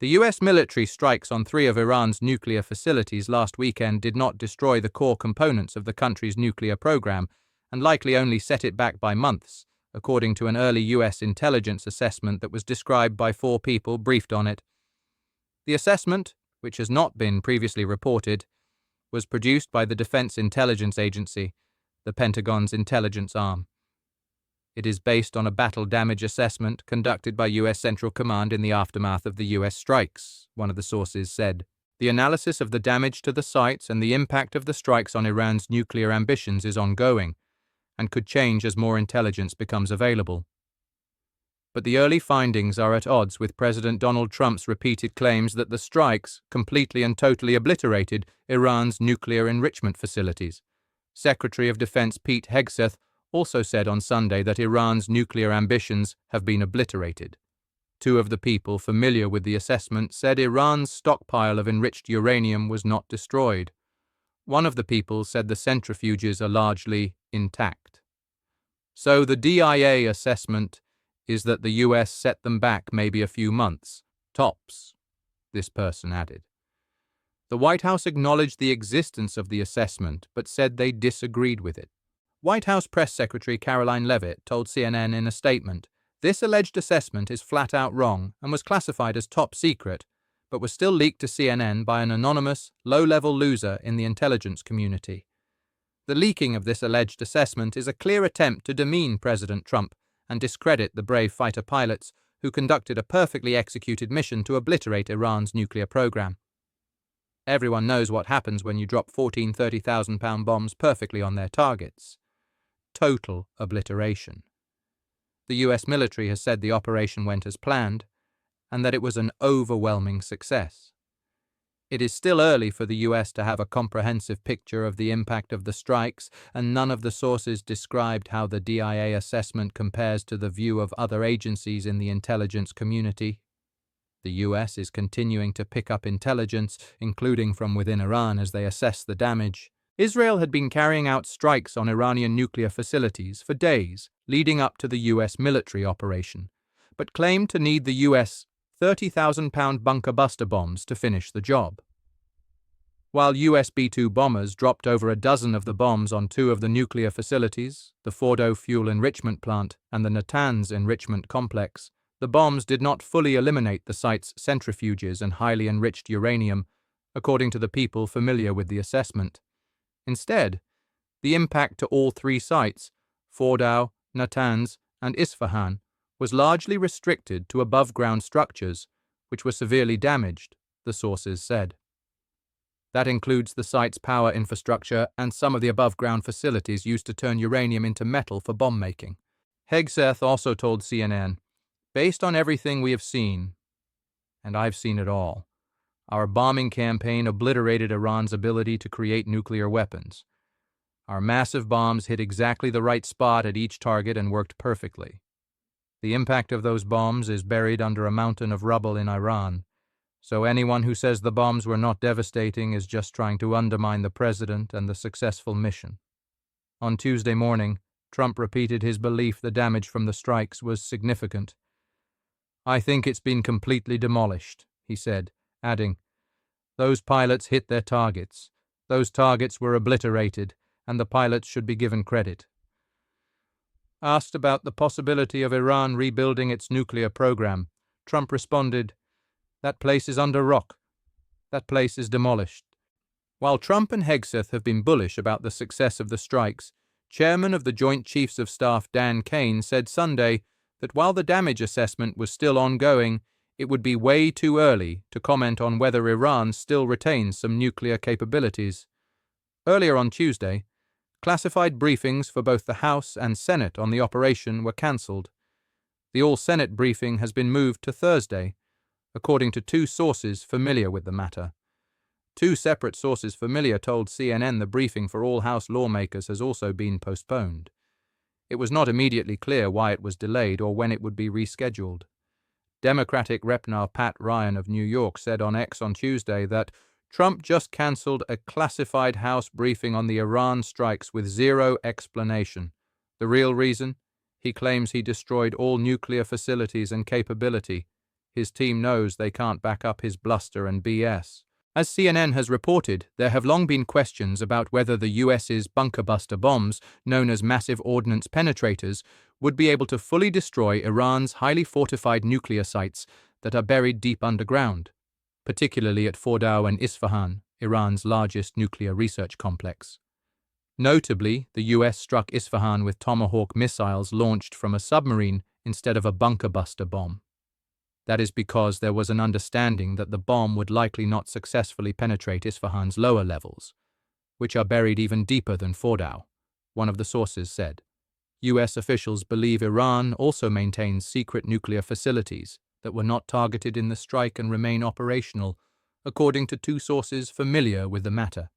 The US military strikes on 3 of Iran's nuclear facilities last weekend did not destroy the core components of the country's nuclear program and likely only set it back by months, according to an early US intelligence assessment that was described by 4 people briefed on it. The assessment, which has not been previously reported, was produced by the Defense Intelligence Agency, the Pentagon's intelligence arm. It is based on a battle damage assessment conducted by U.S. Central Command in the aftermath of the U.S. strikes, one of the sources said. The analysis of the damage to the sites and the impact of the strikes on Iran's nuclear ambitions is ongoing and could change as more intelligence becomes available. But the early findings are at odds with President Donald Trump's repeated claims that the strikes completely and totally obliterated Iran's nuclear enrichment facilities. Secretary of Defense Pete Hegseth also said on Sunday that Iran's nuclear ambitions have been obliterated. 2 of the people familiar with the assessment said Iran's stockpile of enriched uranium was not destroyed. One of the people said the centrifuges are largely intact. So the DIA assessment is that the US set them back maybe a few months, tops, this person added. The White House acknowledged the existence of the assessment but said they disagreed with it. White House Press Secretary Caroline Leavitt told CNN in a statement, "This alleged assessment is flat out wrong and was classified as top secret, but was still leaked to CNN by an anonymous, low-level loser in the intelligence community. The leaking of this alleged assessment is a clear attempt to demean President Trump and discredit the brave fighter pilots who conducted a perfectly executed mission to obliterate Iran's nuclear program. Everyone knows what happens when you drop 14 30,000-pound bombs perfectly on their targets. Total obliteration. The US military has said the operation went as planned and that it was an overwhelming success. It is still early for the US to have a comprehensive picture of the impact of the strikes, and none of the sources described how the DIA assessment compares to the view of other agencies in the intelligence community. The US is continuing to pick up intelligence, including from within Iran, as they assess the damage. Israel had been carrying out strikes on Iranian nuclear facilities for days leading up to the US military operation, but claimed to need the US 30,000-pound bunker buster bombs to finish the job. While US B-2 bombers dropped over a dozen of the bombs on 2 of the nuclear facilities, the Fordo fuel enrichment plant and the Natanz enrichment complex, the bombs did not fully eliminate the site's centrifuges and highly enriched uranium, according to the people familiar with the assessment. Instead, the impact to all 3 sites, Fordow, Natanz, and Isfahan, was largely restricted to above-ground structures, which were severely damaged, the sources said. That includes the site's power infrastructure and some of the above-ground facilities used to turn uranium into metal for bomb making. Hegseth also told CNN, "Based on everything we have seen, and I've seen it all, our bombing campaign obliterated Iran's ability to create nuclear weapons. Our massive bombs hit exactly the right spot at each target and worked perfectly. The impact of those bombs is buried under a mountain of rubble in Iran, so anyone who says the bombs were not devastating is just trying to undermine the president and the successful mission." On Tuesday morning, Trump repeated his belief the damage from the strikes was significant. "I think it's been completely demolished," he said, adding, "Those pilots hit their targets. Those targets were obliterated, and the pilots should be given credit." Asked about the possibility of Iran rebuilding its nuclear program, Trump responded, "That place is under rock. That place is demolished." While Trump and Hegseth have been bullish about the success of the strikes, Chairman of the Joint Chiefs of Staff Dan Kane said Sunday that while the damage assessment was still ongoing, it would be way too early to comment on whether Iran still retains some nuclear capabilities. Earlier on Tuesday, classified briefings for both the House and Senate on the operation were cancelled. The all-Senate briefing has been moved to Thursday, according to 2 sources familiar with the matter. 2 separate sources familiar told CNN the briefing for all House lawmakers has also been postponed. It was not immediately clear why it was delayed or when it would be rescheduled. Democratic Rep. Pat Ryan of New York said on X on Tuesday that Trump just cancelled a classified House briefing on the Iran strikes with zero explanation. The real reason? He claims he destroyed all nuclear facilities and capability. His team knows they can't back up his bluster and BS. As CNN has reported, there have long been questions about whether the US's bunker buster bombs, known as massive ordnance penetrators, would be able to fully destroy Iran's highly fortified nuclear sites that are buried deep underground, particularly at Fordow and Isfahan, Iran's largest nuclear research complex. Notably, the US struck Isfahan with Tomahawk missiles launched from a submarine instead of a bunker buster bomb. That is because there was an understanding that the bomb would likely not successfully penetrate Isfahan's lower levels, which are buried even deeper than Fordow, one of the sources said. US officials believe Iran also maintains secret nuclear facilities that were not targeted in the strike and remain operational, according to two sources familiar with the matter.